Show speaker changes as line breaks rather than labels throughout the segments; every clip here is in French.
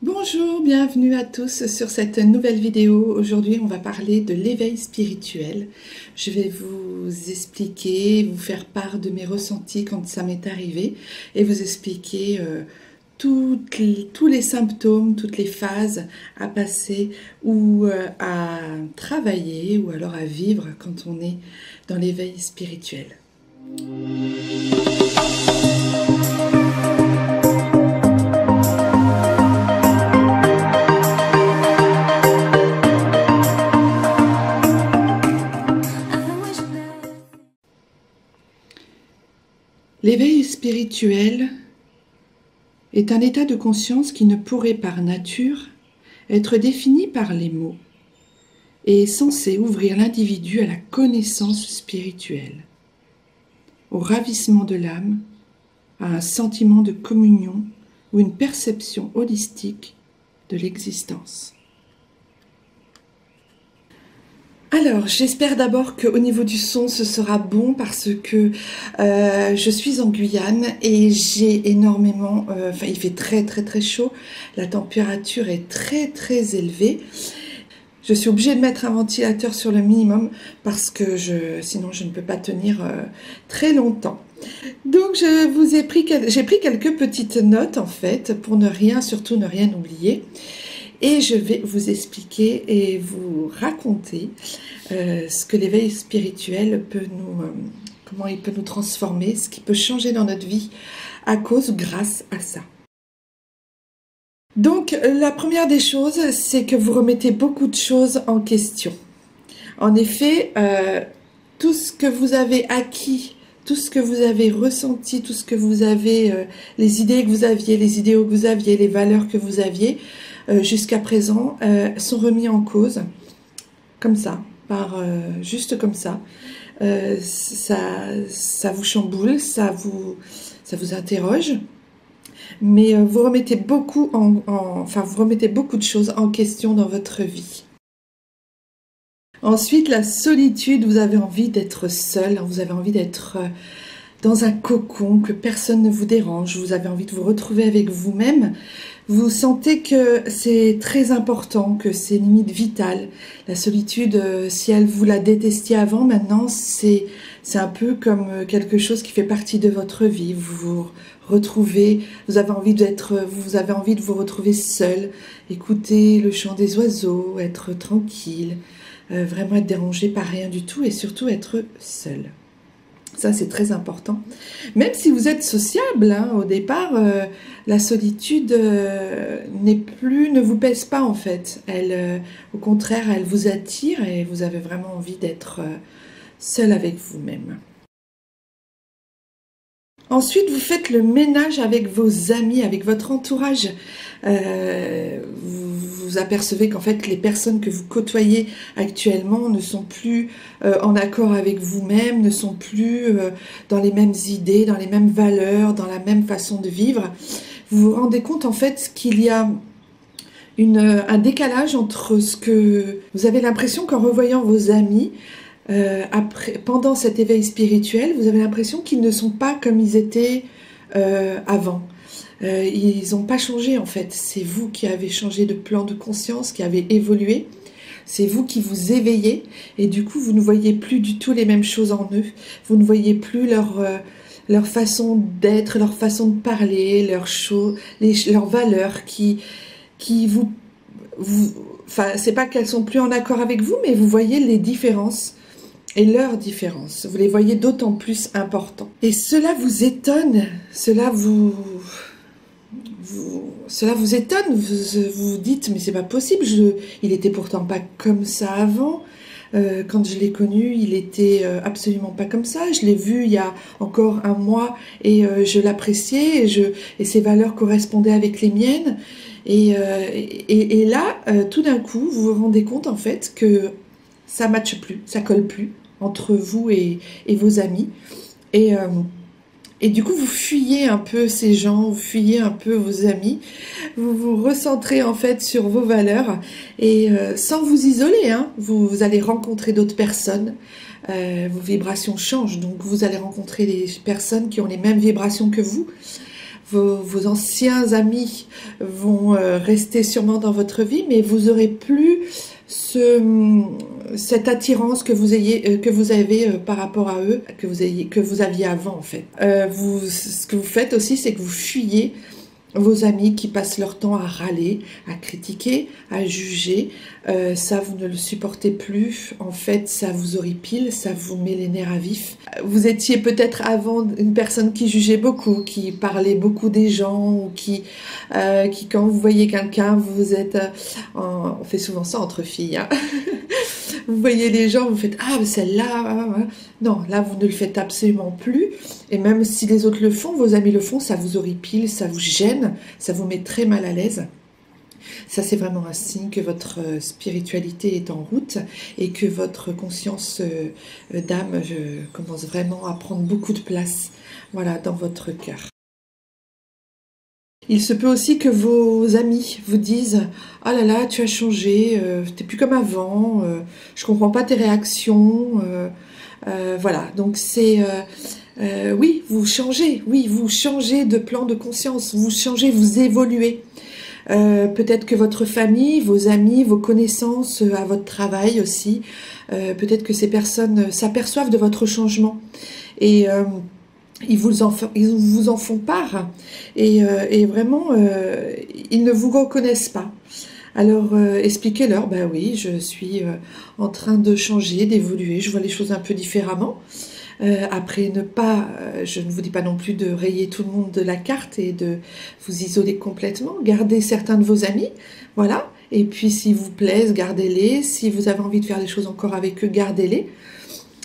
Bonjour, bienvenue à tous sur cette nouvelle vidéo. Aujourd'hui, on va parler de l'éveil spirituel. Je vais vous expliquer, vous faire part de mes ressentis quand ça m'est arrivé et vous expliquer tous les symptômes, toutes les phases à passer ou à travailler ou alors à vivre quand on est dans l'éveil spirituel. L'éveil spirituel est un état de conscience qui ne pourrait par nature être défini par les mots et est censé ouvrir l'individu à la connaissance spirituelle, au ravissement de l'âme, à un sentiment de communion ou une perception holistique de l'existence. Alors, j'espère d'abord qu'au niveau du son, ce sera bon parce que je suis en Guyane et j'ai énormément... il fait très chaud, la température est très élevée. Je suis obligée de mettre un ventilateur sur le minimum parce que sinon je ne peux pas tenir très longtemps. Donc, j'ai pris quelques petites notes en fait pour surtout ne rien oublier. Et je vais vous expliquer et vous raconter ce que l'éveil spirituel comment il peut nous transformer, ce qui peut changer dans notre vie à cause ou grâce à ça. Donc, la première des choses, c'est que vous remettez beaucoup de choses en question. En effet, tout ce que vous avez acquis, tout ce que vous avez ressenti, tout ce que vous avez, les idées que vous aviez, les idéaux que vous aviez, les valeurs que vous aviez, jusqu'à présent, sont remis en cause, comme ça, juste comme ça. Ça vous chamboule, ça vous interroge, mais vous remettez beaucoup de choses en question dans votre vie. Ensuite, la solitude, vous avez envie d'être seul, vous avez envie d'être dans un cocon, que personne ne vous dérange, vous avez envie de vous retrouver avec vous-même. Vous sentez que c'est très important, que c'est limite vital. La solitude, si vous la détestiez avant, maintenant c'est un peu comme quelque chose qui fait partie de votre vie. Vous vous retrouvez, vous avez envie de vous retrouver seul, écouter le chant des oiseaux, être tranquille, vraiment être dérangé par rien du tout et surtout être seul. Ça, c'est très important. Même si vous êtes sociable, au départ, la solitude ne vous pèse pas en fait. Au contraire, elle vous attire et vous avez vraiment envie d'être seul avec vous-même. Ensuite, vous faites le ménage avec vos amis, avec votre entourage. Vous apercevez qu'en fait, les personnes que vous côtoyez actuellement ne sont plus en accord avec vous-même, ne sont plus dans les mêmes idées, dans les mêmes valeurs, dans la même façon de vivre. Vous vous rendez compte en fait qu'il y a un décalage entre ce que vous avez l'impression qu'en revoyant vos amis, pendant cet éveil spirituel, vous avez l'impression qu'ils ne sont pas comme ils étaient avant. Ils n'ont pas changé en fait. C'est vous qui avez changé de plan de conscience, qui avez évolué. C'est vous qui vous éveillez et du coup vous ne voyez plus du tout les mêmes choses en eux. Vous ne voyez plus leur façon d'être, leur façon de parler, leurs valeurs qui c'est pas qu'elles sont plus en accord avec vous, mais vous voyez les différences. Et leurs différences, vous les voyez d'autant plus importants. Et cela vous étonne, cela vous étonne, vous vous dites, mais c'est pas possible, il était pourtant pas comme ça avant. Quand je l'ai connu, il était absolument pas comme ça. Je l'ai vu il y a encore un mois et je l'appréciais et ses valeurs correspondaient avec les miennes. Et là, tout d'un coup, vous vous rendez compte en fait que ça matche plus, ça colle plus entre vous et vos amis. Et du coup, vous fuyez un peu ces gens, vous fuyez un peu vos amis, vous vous recentrez en fait sur vos valeurs et sans vous isoler, vous allez rencontrer d'autres personnes, vos vibrations changent, donc vous allez rencontrer des personnes qui ont les mêmes vibrations que vous. vos anciens amis vont rester sûrement dans votre vie, mais vous aurez plus cette attirance que vous avez par rapport à eux, que vous aviez avant en fait. Ce que vous faites aussi, c'est que vous fuyez vos amis qui passent leur temps à râler, à critiquer, à juger. Ça, vous ne le supportez plus. En fait, ça vous horripile, ça vous met les nerfs à vif. Vous étiez peut-être avant une personne qui jugeait beaucoup, qui parlait beaucoup des gens, ou qui quand vous voyez quelqu'un, vous êtes... on fait souvent ça entre filles, hein. Vous voyez les gens, vous faites « Ah, celle-là... » Non, là, vous ne le faites absolument plus. Et même si les autres le font, vos amis le font, ça vous horripile, ça vous gêne, ça vous met très mal à l'aise. Ça, c'est vraiment un signe que votre spiritualité est en route et que votre conscience d'âme commence vraiment à prendre beaucoup de place, voilà, dans votre cœur. Il se peut aussi que vos amis vous disent « Ah là là, tu as changé, t'es plus comme avant, je comprends pas tes réactions. » Voilà, donc c'est... oui, vous changez de plan de conscience, vous changez, vous évoluez. Peut-être que votre famille, vos amis, vos connaissances à votre travail aussi, peut-être que ces personnes s'aperçoivent de votre changement. Et... ils vous en font part et vraiment, ils ne vous reconnaissent pas. Alors, expliquez-leur, ben oui, je suis en train de changer, d'évoluer, je vois les choses un peu différemment. Après, je ne vous dis pas non plus de rayer tout le monde de la carte et de vous isoler complètement. Gardez certains de vos amis, voilà. Et puis, s'ils vous plaisent, gardez-les. Si vous avez envie de faire des choses encore avec eux, gardez-les.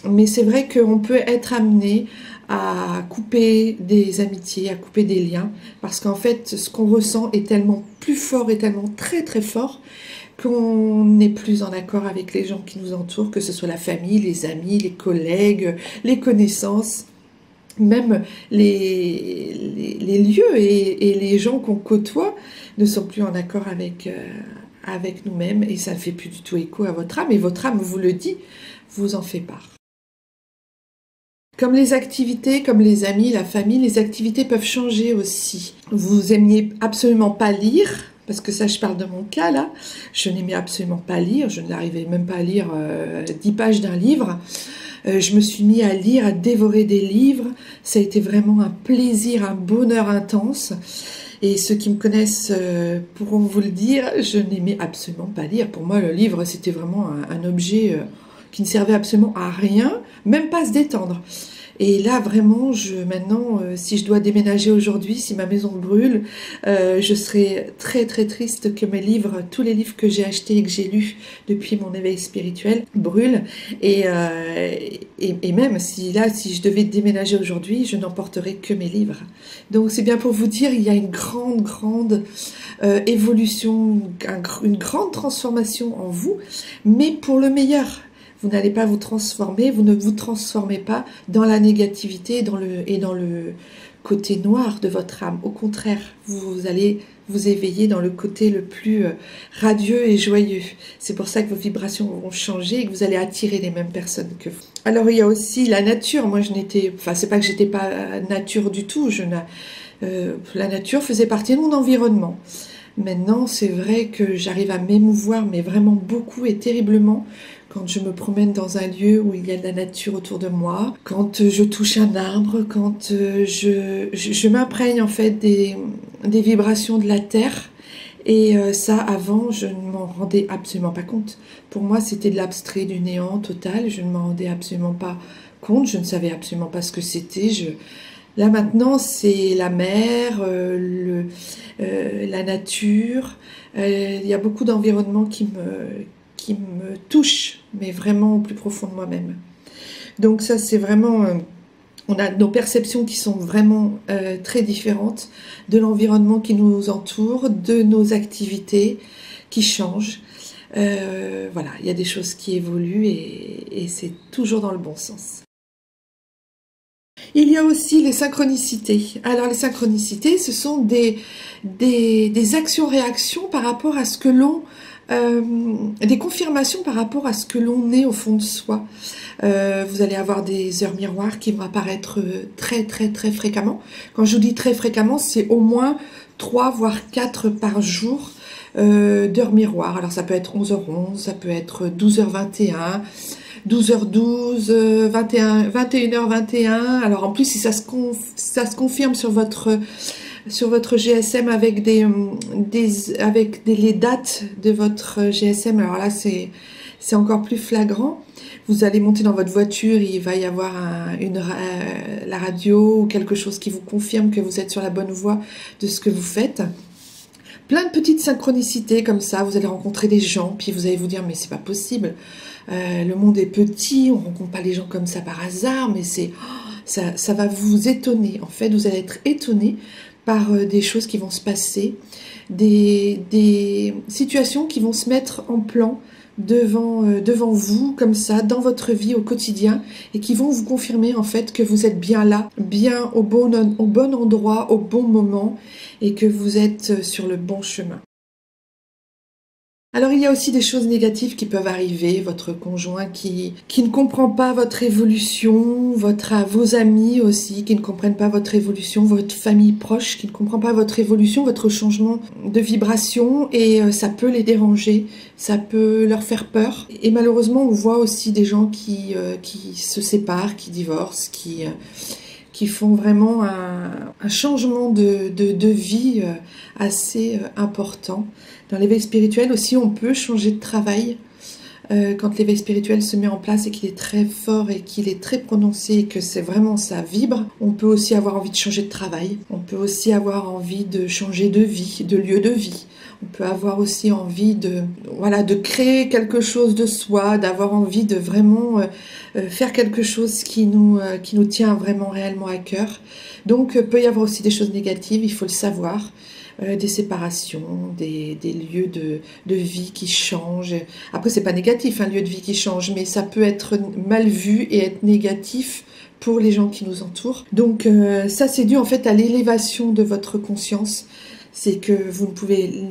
Mais c'est vrai qu'on peut être amené à couper des amitiés, à couper des liens, parce qu'en fait, ce qu'on ressent est tellement plus fort et tellement très très fort qu'on n'est plus en accord avec les gens qui nous entourent, que ce soit la famille, les amis, les collègues, les connaissances, même les lieux et les gens qu'on côtoie ne sont plus en accord avec nous-mêmes et ça ne fait plus du tout écho à votre âme et votre âme vous le dit, vous en fait part. Comme les activités, comme les amis, la famille, les activités peuvent changer aussi. Vous aimiez absolument pas lire, parce que ça je parle de mon cas là, je n'aimais absolument pas lire, je n'arrivais même pas à lire 10 pages d'un livre. Je me suis mis à lire, à dévorer des livres, ça a été vraiment un plaisir, un bonheur intense. Et ceux qui me connaissent pourront vous le dire, je n'aimais absolument pas lire. Pour moi le livre c'était vraiment un objet... qui ne servait absolument à rien, même pas à se détendre. Et là, vraiment, maintenant, si je dois déménager aujourd'hui, si ma maison brûle, je serais très très triste que tous les livres que j'ai achetés et que j'ai lus depuis mon éveil spirituel brûlent. Et même si je devais déménager aujourd'hui, je n'emporterais que mes livres. Donc c'est bien pour vous dire, il y a une grande évolution, une grande transformation en vous, mais pour le meilleur. Vous n'allez pas vous transformer, vous ne vous transformez pas dans la négativité et dans le côté noir de votre âme. Au contraire, vous allez vous éveiller dans le côté le plus radieux et joyeux. C'est pour ça que vos vibrations vont changer et que vous allez attirer les mêmes personnes que vous. Alors il y a aussi la nature. Moi c'est pas que j'étais pas nature du tout. La nature faisait partie de mon environnement. Maintenant, c'est vrai que j'arrive à m'émouvoir, mais vraiment beaucoup et terriblement, quand je me promène dans un lieu où il y a de la nature autour de moi, quand je touche un arbre, quand je m'imprègne en fait des vibrations de la terre. Et ça, avant, je ne m'en rendais absolument pas compte. Pour moi, c'était de l'abstrait, du néant total. Je ne m'en rendais absolument pas compte. Je ne savais absolument pas ce que c'était. Là maintenant, c'est la mer, la nature. Il y a beaucoup d'environnements qui me touchent, mais vraiment au plus profond de moi-même. Donc ça, c'est vraiment... on a nos perceptions qui sont vraiment très différentes de l'environnement qui nous entoure, de nos activités qui changent. Voilà, il y a des choses qui évoluent et c'est toujours dans le bon sens. Il y a aussi les synchronicités. Alors les synchronicités, ce sont des actions-réactions par rapport à ce que l'on euh, des confirmations par rapport à ce que l'on est au fond de soi. Vous allez avoir des heures miroirs qui vont apparaître très très très fréquemment. Quand je vous dis très fréquemment, c'est au moins 3 voire 4 par jour d'heures miroirs. Alors ça peut être 11h11, ça peut être 12h21, 12h12, 21h21. Alors en plus, si ça se confirme sur votre GSM avec les dates de votre GSM, alors là c'est encore plus flagrant. Vous allez monter dans votre voiture, il va y avoir la radio ou quelque chose qui vous confirme que vous êtes sur la bonne voie de ce que vous faites. Plein de petites synchronicités comme ça, vous allez rencontrer des gens, puis vous allez vous dire mais c'est pas possible, le monde est petit, on rencontre pas les gens comme ça par hasard, mais ça va vous étonner. En fait, vous allez être étonné par des choses qui vont se passer, des situations qui vont se mettre en plan devant vous, comme ça, dans votre vie au quotidien, et qui vont vous confirmer en fait que vous êtes bien là, bien au bon endroit, au bon moment, et que vous êtes sur le bon chemin. Alors il y a aussi des choses négatives qui peuvent arriver, votre conjoint qui ne comprend pas votre évolution, vos amis aussi qui ne comprennent pas votre évolution, votre famille proche qui ne comprend pas votre évolution, votre changement de vibration, et ça peut les déranger, ça peut leur faire peur. Et malheureusement on voit aussi des gens qui se séparent, qui divorcent, qui font vraiment un changement de vie assez important. Dans l'éveil spirituel aussi, on peut changer de travail. Quand l'éveil spirituel se met en place et qu'il est très fort et qu'il est très prononcé et que c'est vraiment ça vibre, on peut aussi avoir envie de changer de travail. On peut aussi avoir envie de changer de vie, de lieu de vie. On peut avoir aussi envie de créer quelque chose de soi, d'avoir envie de vraiment faire quelque chose qui nous tient vraiment réellement à cœur. Donc, peut y avoir aussi des choses négatives, il faut le savoir. Des séparations, des lieux de vie qui changent. Après, c'est pas négatif, un lieu de vie qui change, mais ça peut être mal vu et être négatif pour les gens qui nous entourent. Donc, ça, c'est dû en fait à l'élévation de votre conscience. C'est que vous ne pouvez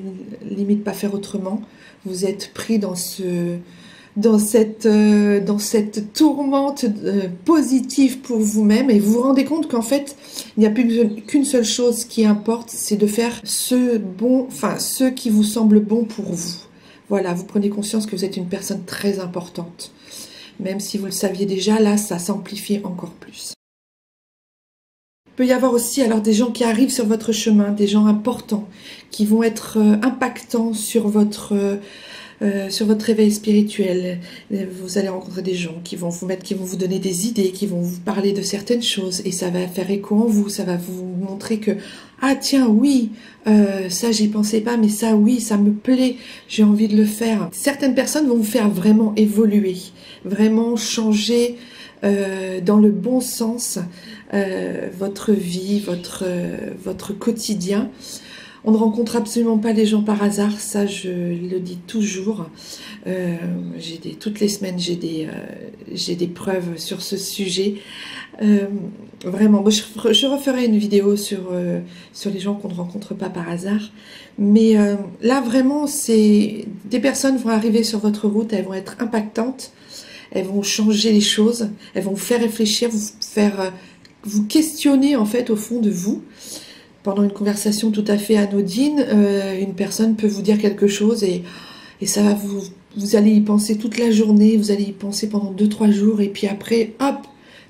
limite pas faire autrement. Vous êtes pris dans cette tourmente positive pour vous-même, et vous vous rendez compte qu'en fait il n'y a plus qu'une seule chose qui importe, c'est de faire ce qui vous semble bon pour vous. Voilà, vous prenez conscience que vous êtes une personne très importante, même si vous le saviez déjà, là ça s'amplifie encore plus. Il peut y avoir aussi alors des gens qui arrivent sur votre chemin, des gens importants qui vont être impactants sur votre réveil spirituel. Vous allez rencontrer des gens qui vont vous donner des idées, qui vont vous parler de certaines choses, et ça va faire écho en vous, ça va vous montrer que ah tiens oui, ça j'y pensais pas, mais ça oui, ça me plaît, j'ai envie de le faire. Certaines personnes vont vous faire vraiment évoluer, vraiment changer dans le bon sens votre vie, votre quotidien. On ne rencontre absolument pas les gens par hasard, ça je le dis toujours. Toutes les semaines j'ai des preuves sur ce sujet. Vraiment, je referai une vidéo sur les gens qu'on ne rencontre pas par hasard. Mais là vraiment, des personnes vont arriver sur votre route, elles vont être impactantes, elles vont changer les choses, elles vont vous faire réfléchir, vous questionner en fait au fond de vous. Pendant une conversation tout à fait anodine, une personne peut vous dire quelque chose et ça va vous allez y penser toute la journée, vous allez y penser pendant 2-3 jours, et puis après, hop,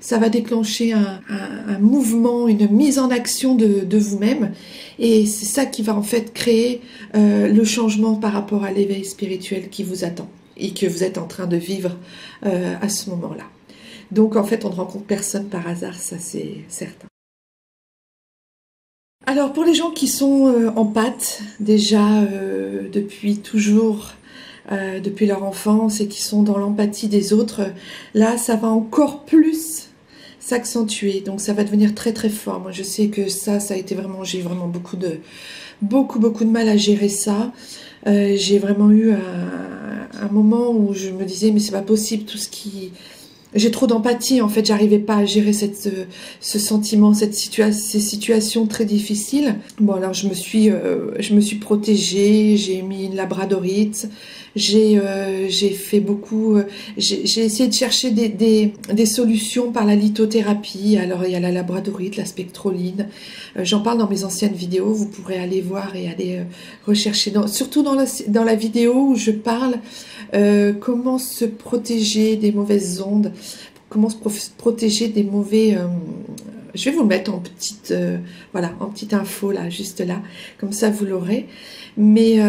ça va déclencher un mouvement, une mise en action de vous-même, et c'est ça qui va en fait créer le changement par rapport à l'éveil spirituel qui vous attend et que vous êtes en train de vivre à ce moment-là. Donc en fait, on ne rencontre personne par hasard, ça c'est certain. Alors pour les gens qui sont en pâte déjà depuis toujours, depuis leur enfance, et qui sont dans l'empathie des autres, là ça va encore plus s'accentuer, donc ça va devenir très très fort. Moi je sais que ça a été vraiment, j'ai vraiment beaucoup de mal à gérer ça. J'ai vraiment eu un moment où je me disais mais c'est pas possible, tout ce qui j'ai trop d'empathie, en fait, j'arrivais pas à gérer ce sentiment, ces situations très difficiles. Bon, alors je me suis protégée, j'ai mis une labradorite, j'ai fait beaucoup, j'ai essayé de chercher des solutions par la lithothérapie. Alors il y a la labradorite, la spectroline. J'en parle dans mes anciennes vidéos, vous pourrez aller voir et aller rechercher, surtout dans la vidéo où je parle comment se protéger des mauvaises ondes, comment se protéger des mauvais... je vais vous le mettre en petite, voilà, en petite info là, juste là, comme ça vous l'aurez. Mais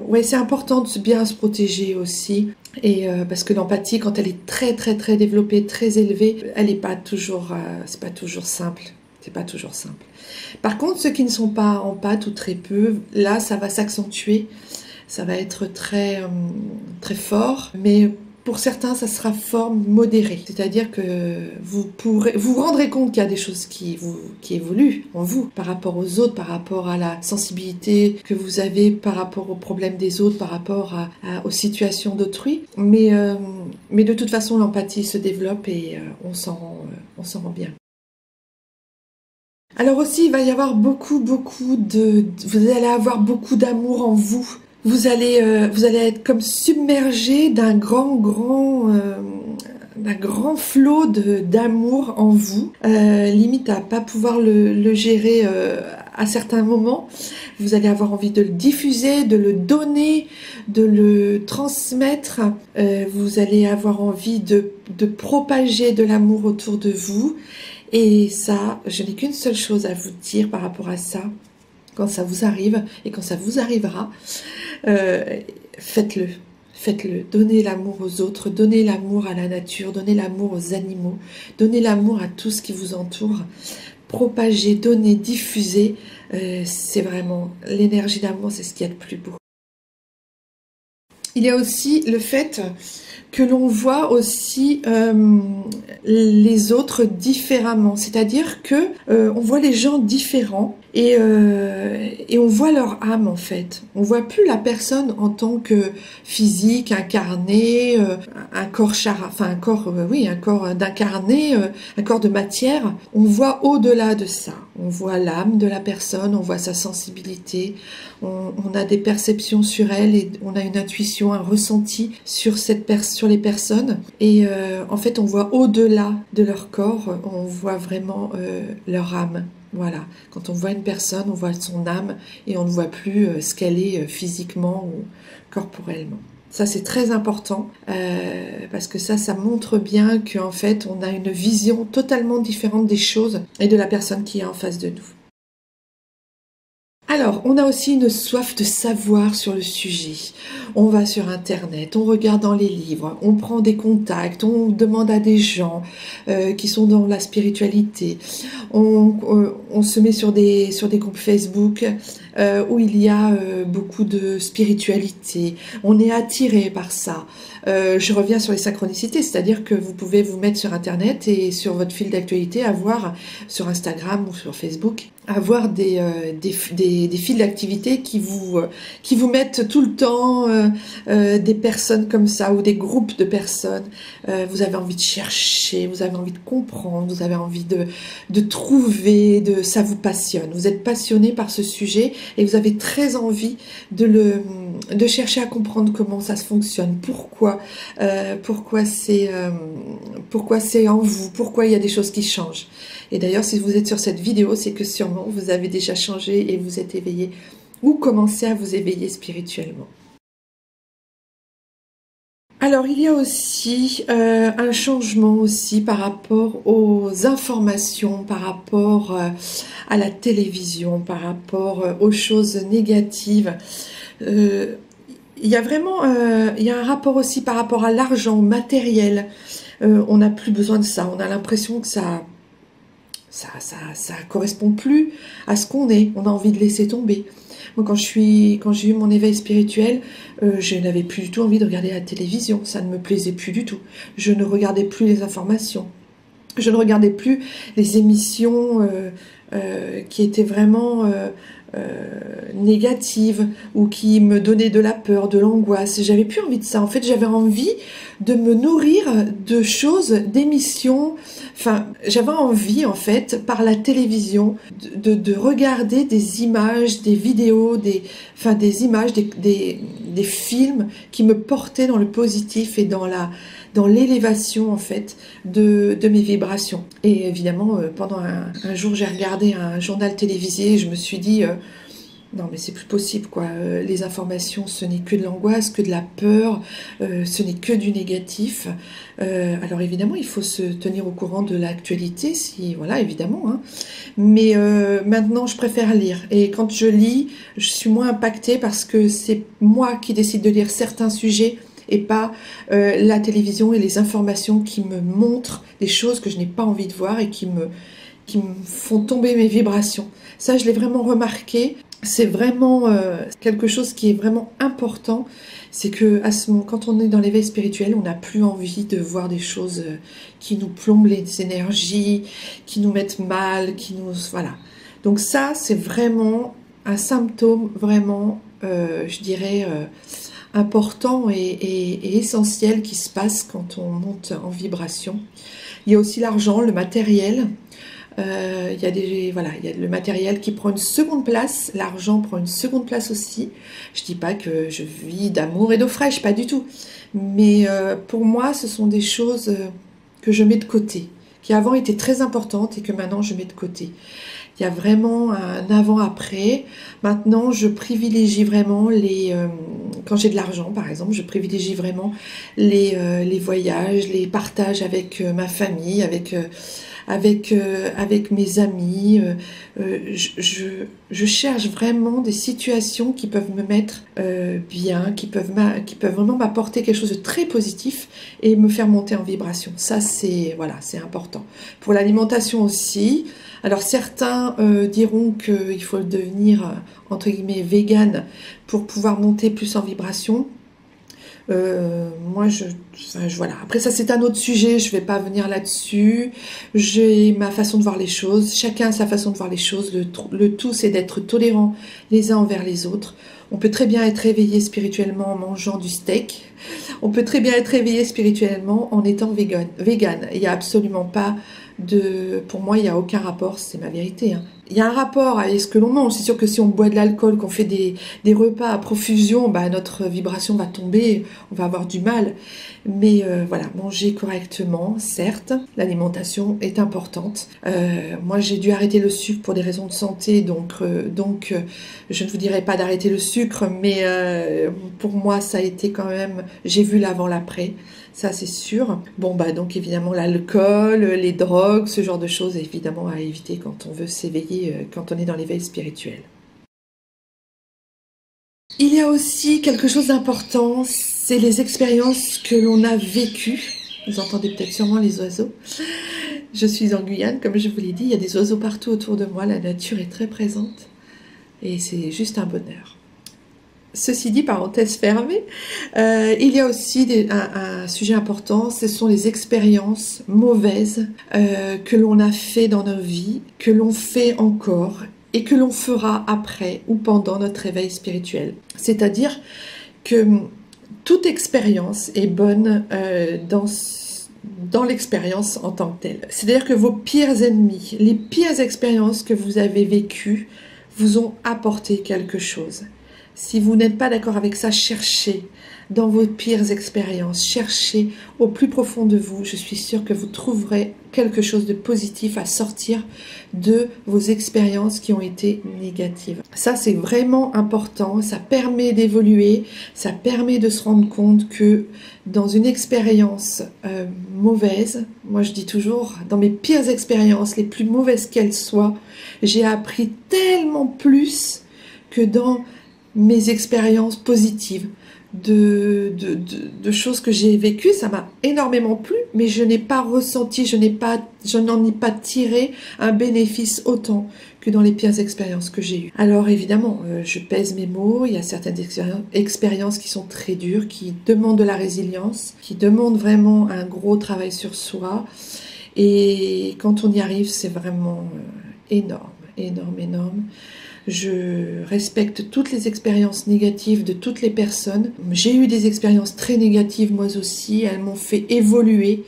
ouais, c'est important de bien se protéger aussi, et parce que l'empathie, quand elle est très très très développée, très élevée, elle n'est pas toujours, c'est pas toujours simple. C'est pas toujours simple. Par contre, ceux qui ne sont pas empathes ou très peu, là, ça va s'accentuer. Ça va être très, très fort, mais pour certains, ça sera fort modéré. C'est-à-dire que vous vous rendrez compte qu'il y a des choses qui évoluent en vous par rapport aux autres, par rapport à la sensibilité que vous avez, par rapport aux problèmes des autres, par rapport aux situations d'autrui. Mais de toute façon, l'empathie se développe et on s'en rend bien. Alors aussi, il va y avoir beaucoup vous allez avoir beaucoup d'amour en vous. Vous allez être comme submergé d'un grand flot d'amour en vous, limite à pas pouvoir le gérer à certains moments. Vous allez avoir envie de le diffuser, de le donner, de le transmettre. Vous allez avoir envie de propager de l'amour autour de vous. Et ça, je n'ai qu'une seule chose à vous dire par rapport à ça. Quand ça vous arrive et quand ça vous arrivera, faites-le. Faites-le. Donnez l'amour aux autres, donnez l'amour à la nature, donnez l'amour aux animaux, donnez l'amour à tout ce qui vous entoure. Propagez, donnez, diffusez. C'est vraiment l'énergie d'amour, c'est ce qu'il y a de plus beau. Il y a aussi le fait que l'on voit aussi les autres différemment, c'est-à-dire que on voit les gens différents et on voit leur âme en fait. On voit plus la personne en tant que physique, incarné, un corps un corps d'incarné, un corps de matière. On voit au-delà de ça. On voit l'âme de la personne, on voit sa sensibilité, on a des perceptions sur elle et on a une intuition, un ressenti sur sur les personnes. Et en fait, on voit au-delà de leur corps, on voit vraiment leur âme. Voilà, quand on voit une personne, on voit son âme et on ne voit plus ce qu'elle est physiquement ou corporellement. Ça, c'est très important parce que ça montre bien qu'en fait, on a une vision totalement différente des choses et de la personne qui est en face de nous. Alors, on a aussi une soif de savoir sur le sujet. On va sur Internet, on regarde dans les livres, on prend des contacts, on demande à des gens qui sont dans la spiritualité. On se met sur des groupes Facebook où il y a beaucoup de spiritualité. On est attiré par ça. Je reviens sur les synchronicités, c'est-à-dire que vous pouvez vous mettre sur Internet et sur votre fil d'actualité, avoir sur Instagram ou sur Facebook, avoir des fils d'activité qui vous mettent tout le temps des personnes comme ça ou des groupes de personnes. Vous avez envie de chercher, vous avez envie de comprendre, vous avez envie de trouver, ça vous passionne. Vous êtes passionné par ce sujet et vous avez très envie de chercher à comprendre comment ça se fonctionne, pourquoi c'est en vous, pourquoi il y a des choses qui changent. Et d'ailleurs, si vous êtes sur cette vidéo, c'est que sûrement vous avez déjà changé et vous êtes éveillé ou commencé à vous éveiller spirituellement. Alors, il y a aussi un changement aussi par rapport aux informations, par rapport à la télévision, par rapport aux choses négatives. Il y a vraiment il y a un rapport aussi par rapport à l'argent, au matériel. On n'a plus besoin de ça. On a l'impression que ça correspond plus à ce qu'on est. On a envie de laisser tomber. Moi, quand j'ai eu mon éveil spirituel, je n'avais plus du tout envie de regarder la télévision. Ça ne me plaisait plus du tout. Je ne regardais plus les informations. Je ne regardais plus les émissions qui étaient vraiment négatives ou qui me donnaient de la peur, de l'angoisse. J'avais plus envie de ça. En fait, j'avais envie de me nourrir de choses, d'émissions. Enfin, j'avais envie, en fait, par la télévision, de regarder des images, des vidéos, des images, des films qui me portaient dans le positif et dans l'élévation, en fait, de mes vibrations. Et évidemment, pendant un jour, j'ai regardé un journal télévisé et je me suis dit, non mais c'est plus possible, quoi. Les informations, ce n'est que de l'angoisse, que de la peur, ce n'est que du négatif. Alors évidemment, il faut se tenir au courant de l'actualité, si voilà, évidemment, hein. Mais maintenant, je préfère lire. Et quand je lis, je suis moins impactée parce que c'est moi qui décide de lire certains sujets et pas la télévision et les informations qui me montrent des choses que je n'ai pas envie de voir et qui me font tomber mes vibrations. Ça, je l'ai vraiment remarqué. C'est vraiment quelque chose qui est vraiment important. C'est que quand on est dans l'éveil spirituel, on n'a plus envie de voir des choses qui nous plombent les énergies, qui nous mettent mal, voilà. Donc ça, c'est vraiment un symptôme vraiment, je dirais, important et essentiel qui se passe quand on monte en vibration. Il y a aussi l'argent, le matériel. Il y a le matériel qui prend une seconde place, l'argent prend une seconde place aussi. Je dis pas que je vis d'amour et d'eau fraîche, pas du tout. Mais pour moi, ce sont des choses que je mets de côté, qui avant étaient très importantes et que maintenant je mets de côté. Il y a vraiment un avant-après. Maintenant, je privilégie vraiment quand j'ai de l'argent, par exemple, je privilégie vraiment les voyages, les partages avec ma famille, avec mes amis. Je cherche vraiment des situations qui peuvent me mettre bien, qui peuvent vraiment m'apporter quelque chose de très positif et me faire monter en vibration. Ça, c'est important. Pour l'alimentation aussi. Alors certains diront qu'il faut devenir entre guillemets vegan pour pouvoir monter plus en vibration. Moi, voilà. Après ça, c'est un autre sujet. Je vais pas venir là-dessus. J'ai ma façon de voir les choses. Chacun a sa façon de voir les choses. Le tout, c'est d'être tolérant les uns envers les autres. On peut très bien être éveillé spirituellement en mangeant du steak. On peut très bien être éveillé spirituellement en étant vegan. Il y a absolument pas pour moi, il n'y a aucun rapport, c'est ma vérité, hein. Il y a un rapport avec ce que l'on mange. C'est sûr que si on boit de l'alcool, qu'on fait des repas à profusion, notre vibration va tomber, on va avoir du mal. Mais voilà, manger correctement, certes, l'alimentation est importante. Moi, j'ai dû arrêter le sucre pour des raisons de santé, donc je ne vous dirai pas d'arrêter le sucre, mais pour moi, ça a été quand même, j'ai vu l'avant, l'après. Ça, c'est sûr. Donc évidemment, l'alcool, les drogues, ce genre de choses, évidemment, à éviter quand on veut s'éveiller, quand on est dans l'éveil spirituel. Il y a aussi quelque chose d'important, c'est les expériences que l'on a vécues. Vous entendez peut-être sûrement les oiseaux. Je suis en Guyane, comme je vous l'ai dit, il y a des oiseaux partout autour de moi, la nature est très présente et c'est juste un bonheur. Ceci dit, parenthèse fermée, il y a aussi un sujet important, ce sont les expériences mauvaises que l'on a fait dans nos vies, que l'on fait encore et que l'on fera après ou pendant notre éveil spirituel. C'est-à-dire que toute expérience est bonne dans l'expérience en tant que telle. C'est-à-dire que vos pires ennemis, les pires expériences que vous avez vécues, vous ont apporté quelque chose. Si vous n'êtes pas d'accord avec ça, cherchez dans vos pires expériences, cherchez au plus profond de vous. Je suis sûre que vous trouverez quelque chose de positif à sortir de vos expériences qui ont été négatives. Ça, c'est vraiment important. Ça permet d'évoluer. Ça permet de se rendre compte que dans une expérience mauvaise, moi je dis toujours, dans mes pires expériences, les plus mauvaises qu'elles soient, j'ai appris tellement plus que dans mes expériences positives, de choses que j'ai vécues. Ça m'a énormément plu, mais je n'ai pas ressenti, je n'en ai pas tiré un bénéfice autant que dans les pires expériences que j'ai eues. Alors évidemment, je pèse mes mots, il y a certaines expériences qui sont très dures, qui demandent de la résilience, qui demandent vraiment un gros travail sur soi. Et quand on y arrive, c'est vraiment énorme, énorme, énorme. Je respecte toutes les expériences négatives de toutes les personnes. J'ai eu des expériences très négatives moi aussi, elles m'ont fait évoluer.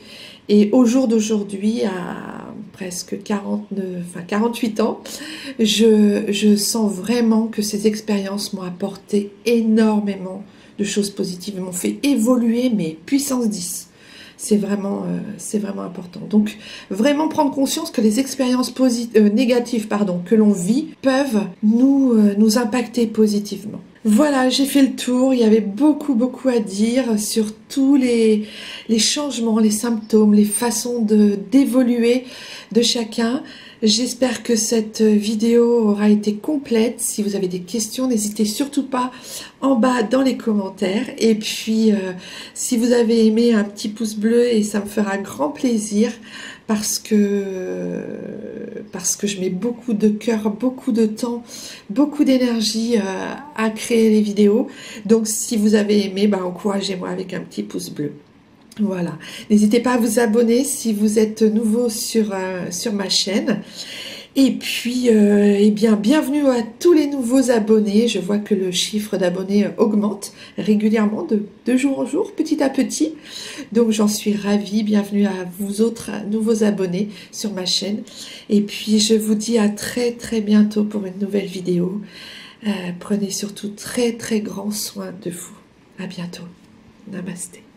Et au jour d'aujourd'hui, à presque 48 ans, je sens vraiment que ces expériences m'ont apporté énormément de choses positives, elles m'ont fait évoluer, mais puissance 10. C'est vraiment important. Donc, vraiment prendre conscience que les expériences négatives que l'on vit peuvent nous impacter positivement. Voilà, j'ai fait le tour. Il y avait beaucoup, beaucoup à dire sur tous les changements, les symptômes, les façons d'évoluer de chacun. J'espère que cette vidéo aura été complète. Si vous avez des questions, n'hésitez surtout pas en bas dans les commentaires. Et puis, si vous avez aimé, un petit pouce bleu et ça me fera grand plaisir parce que je mets beaucoup de cœur, beaucoup de temps, beaucoup d'énergie à créer les vidéos. Donc, si vous avez aimé, encouragez-moi avec un petit pouce bleu. Voilà, n'hésitez pas à vous abonner si vous êtes nouveau sur ma chaîne. Et puis, bienvenue à tous les nouveaux abonnés. Je vois que le chiffre d'abonnés augmente régulièrement de jour en jour, petit à petit. Donc, j'en suis ravie. Bienvenue à vous autres nouveaux abonnés sur ma chaîne. Et puis, je vous dis à très, très bientôt pour une nouvelle vidéo. Prenez surtout très, très grand soin de vous. À bientôt. Namasté.